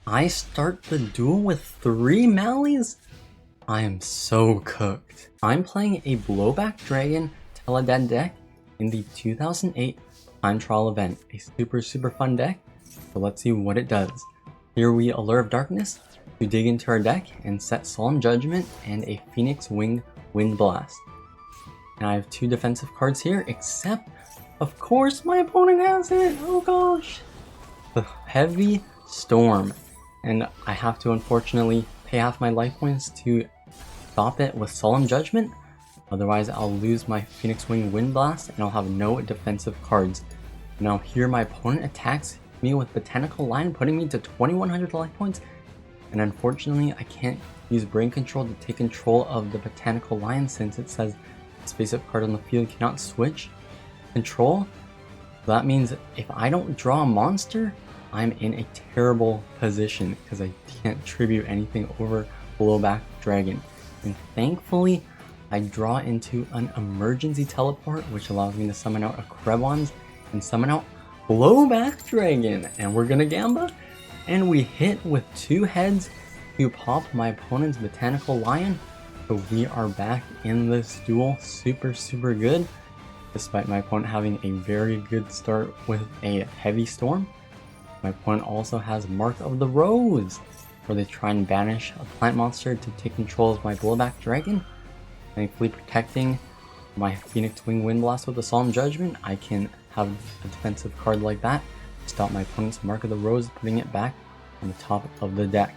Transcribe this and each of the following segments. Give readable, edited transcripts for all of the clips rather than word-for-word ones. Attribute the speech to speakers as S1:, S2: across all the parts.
S1: I start the duel with 3 Malleys? I am so cooked. I'm playing a Blowback Dragon TeleDAD deck in the 2008 Time Trial event. A super fun deck, so let's see what it does. Here we Allure of Darkness to dig into our deck and set Solemn Judgment and a Phoenix Wing Wind Blast. And I have 2 defensive cards here, except, of course, my opponent has it! Oh gosh! The Heavy Storm. And I have to unfortunately pay half my life points to stop it with Solemn Judgment. Otherwise I'll lose my Phoenix Wing Wind Blast and I'll have no defensive cards. Now here my opponent attacks me with Botanical Lion, putting me to 2100 life points. And unfortunately I can't use Brain Control to take control of the Botanical Lion since it says this face-up card on the field cannot switch control. So that means if I don't draw a monster, I'm in a terrible position because I can't tribute anything over Blowback Dragon. And thankfully, I draw into an emergency teleport, which allows me to summon out a Krebons and summon out Blowback Dragon. And we're gonna Gamba, and we hit with 2 heads to pop my opponent's Botanical Lion. So we are back in this duel, super good, despite my opponent having a very good start with a Heavy Storm. My opponent also has Mark of the Rose, where they try and banish a plant monster to take control of my Blowback Dragon. Thankfully protecting my Phoenix Wing Wind Blast with a Solemn Judgment, I can have a defensive card like that to stop my opponent's Mark of the Rose, putting it back on the top of the deck.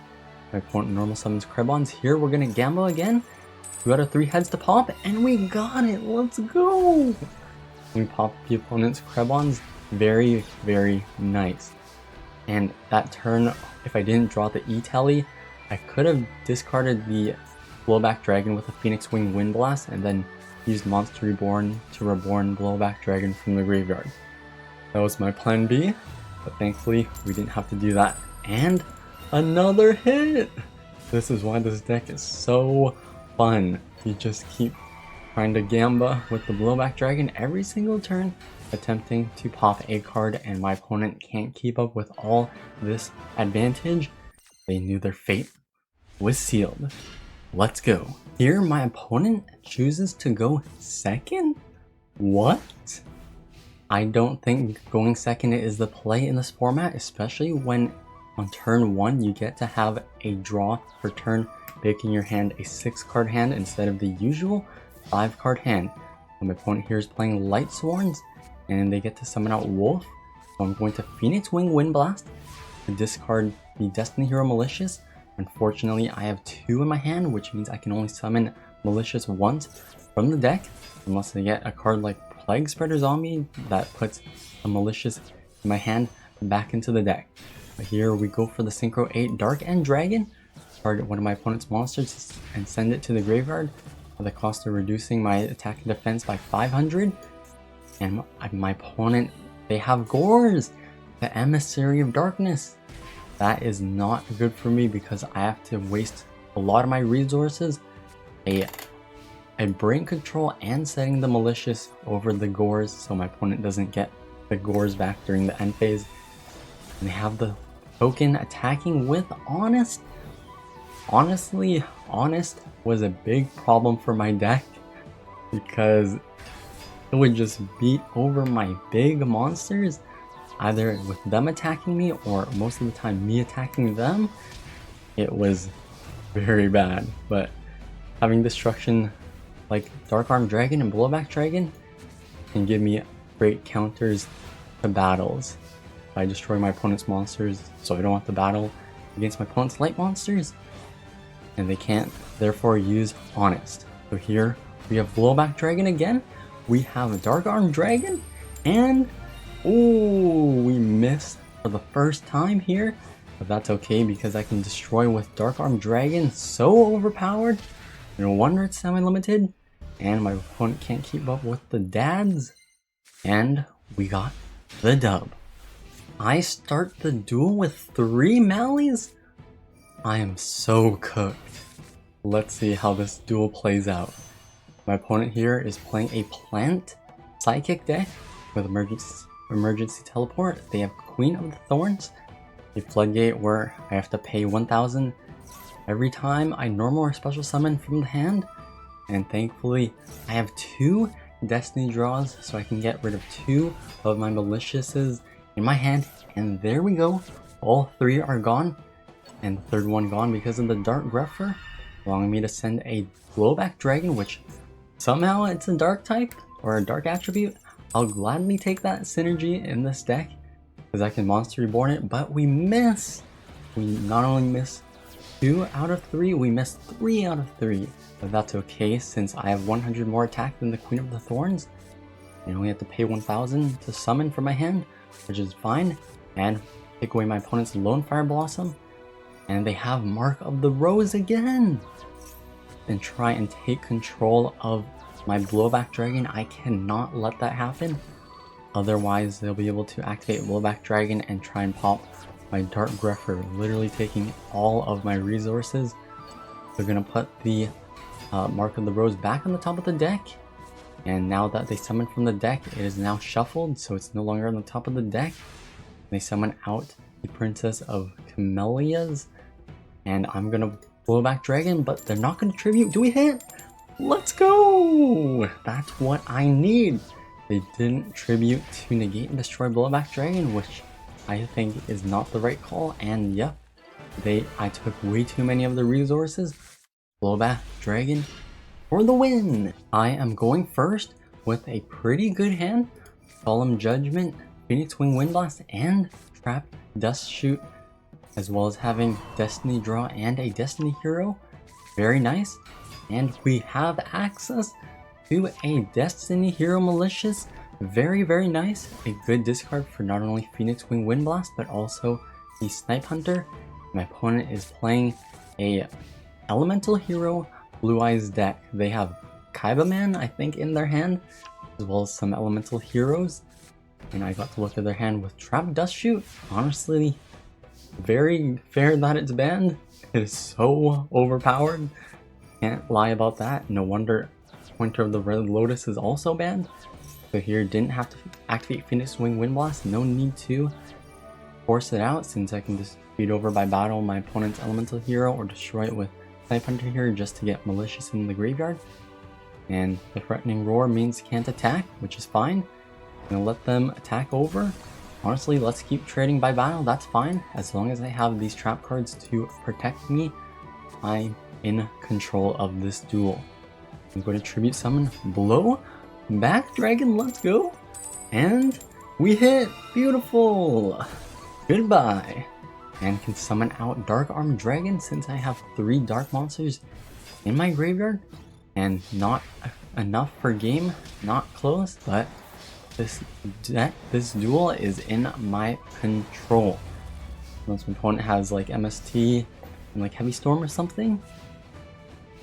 S1: My opponent normal summons Krebons. Here we're gonna Gamble again. We got our 3 heads to pop, and we got it! Let's go! We pop the opponent's Krebons. Very nice. And that turn, if I didn't draw the E-Tele, I could have discarded the Blowback Dragon with a Phoenix Wing Wind Blast and then used Monster Reborn to reborn Blowback Dragon from the graveyard. That was my plan B, but thankfully we didn't have to do that. And another hit! This is why this deck is so fun. You just keep trying to Gamba with the Blowback Dragon every single turn, attempting to pop a card, and my opponent can't keep up with all this advantage. They knew their fate was sealed. Let's go. Here my opponent chooses to go second? What? I don't think going second is the play in this format, especially when on turn 1 you get to have a draw per turn, making your hand a 6-card hand instead of the usual 5-card hand. My opponent here is playing Lightsworns, and they get to summon out Wolf. So I'm going to Phoenix Wing Wind Blast to discard the Destiny Hero Malicious. Unfortunately, I have 2 in my hand, which means I can only summon Malicious once from the deck, unless I get a card like Plague Spreader Zombie that puts a Malicious in my hand back into the deck. But here we go for the Synchro 8 Dark End Dragon, target one of my opponent's monsters and send it to the graveyard for the cost of reducing my attack and defense by 500. And my opponent, they have Gores, the Emissary of Darkness. That is not good for me because I have to waste a lot of my resources, a Brain Control, and setting the Malicious over the Gores so my opponent doesn't get the Gores back during the end phase. And they have the token attacking with Honest. Honestly, Honest was a big problem for my deck because it would just beat over my big monsters, either with them attacking me or most of the time me attacking them. It was very bad, but having destruction like Dark Arm Dragon and Blowback Dragon can give me great counters to battles. I destroy my opponent's monsters, so I don't have to battle against my opponent's light monsters, and they can't therefore use Honest. So here we have Blowback Dragon again. We have a Dark Arm Dragon, and ooh, we missed for the first time here, but that's okay because I can destroy with Dark Arm Dragon. So overpowered, no wonder it's semi-limited, and my opponent can't keep up with the dads, and we got the dub. I start the duel with 3 Malleys? I am so cooked. Let's see how this duel plays out. My opponent here is playing a Plant Psychic deck with Emergency Teleport. They have Queen of the Thorns, a floodgate where I have to pay 1,000 every time I normal or special summon from the hand. And thankfully, I have 2 destiny draws, so I can get rid of 2 of my maliciouses in my hand. And there we go. All 3 are gone. And the third one gone because of the Dark Grepher, allowing me to send a Blowback Dragon, which somehow it's a dark type or a dark attribute. I'll gladly take that synergy in this deck because I can Monster Reborn it, but we miss. We not only miss 2 out of 3, we missed 3 out of 3. But that's okay since I have 100 more attack than the Queen of the Thorns. I only have to pay 1,000 to summon from my hand, which is fine, and take away my opponent's Lone Fire Blossom. And they have Mark of the Rose again! And try and take control of my Blowback Dragon. I cannot let that happen. Otherwise, they'll be able to activate Blowback Dragon and try and pop my Dark Grepher, literally taking all of my resources. They're gonna put the Mark of the Rose back on the top of the deck. And now that they summon from the deck, it is now shuffled, so it's no longer on the top of the deck. They summon out the Princess of Camellias. And I'm gonna Blowback Dragon, but they're not gonna tribute. Do we hit? Let's go! That's what I need. They didn't tribute to negate and destroy Blowback Dragon, which I think is not the right call. And yep, I took way too many of the resources. Blowback Dragon for the win! I am going first with a pretty good hand. Solemn Judgment, Phoenix Wing Windblast, and Trap Dust Shoot, as well as having Destiny Draw and a Destiny Hero. Very nice. And we have access to a Destiny Hero Malicious. Very, very nice. A good discard for not only Phoenix Wing Windblast, but also the Snipe Hunter. My opponent is playing a Elemental Hero Blue Eyes deck. They have Kaibaman, I think, in their hand, as well as some Elemental Heroes. And I got to look at their hand with Trap Dust Shoot. Honestly, very fair that it's banned. It is so overpowered. Can't lie about that. No wonder Winter of the Red Lotus is also banned. So here, didn't have to activate Phoenix Wing Windblast. No need to force it out, since I can just beat over by battle my opponent's Elemental Hero or destroy it with Snipe Hunter here just to get Malicious in the graveyard. And the Threatening Roar means can't attack, which is fine. I'm gonna let them attack over. Honestly, let's keep trading by battle, that's fine. As long as I have these trap cards to protect me, I'm in control of this duel. I'm going to Tribute Summon Blowback Dragon, let's go! And we hit! Beautiful! Goodbye! And can summon out Dark Armed Dragon since I have 3 dark monsters in my graveyard. And not enough per game, not close, but this duel is in my control. Unless my opponent has like MST and like Heavy Storm or something,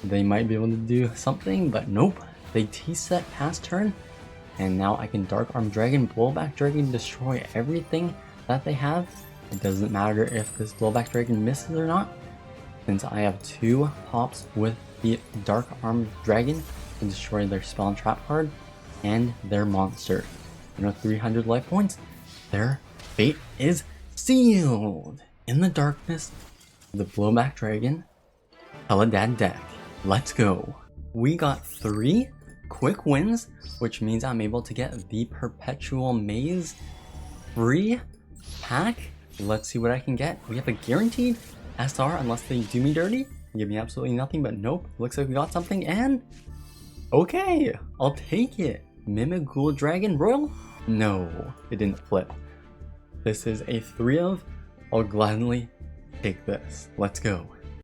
S1: they might be able to do something, but nope. They T-set past turn, and now I can Dark Armed Dragon, Blowback Dragon, destroy everything that they have. It doesn't matter if this Blowback Dragon misses or not, since I have 2 pops with the Dark Armed Dragon to destroy their spell and trap card and their monster. You know, 300 life points, their fate is sealed. In the darkness, the Blowback Dragon TeleDAD deck. Let's go. We got 3 quick wins, which means I'm able to get the Perpetual Maze free pack. Let's see what I can get. We have a guaranteed SR unless they do me dirty. Give me absolutely nothing, but nope. Looks like we got something, and okay, I'll take it. Mimic Ghoul Dragon Royal? No, it didn't flip. This is a 3 of. I'll gladly take this. Let's go.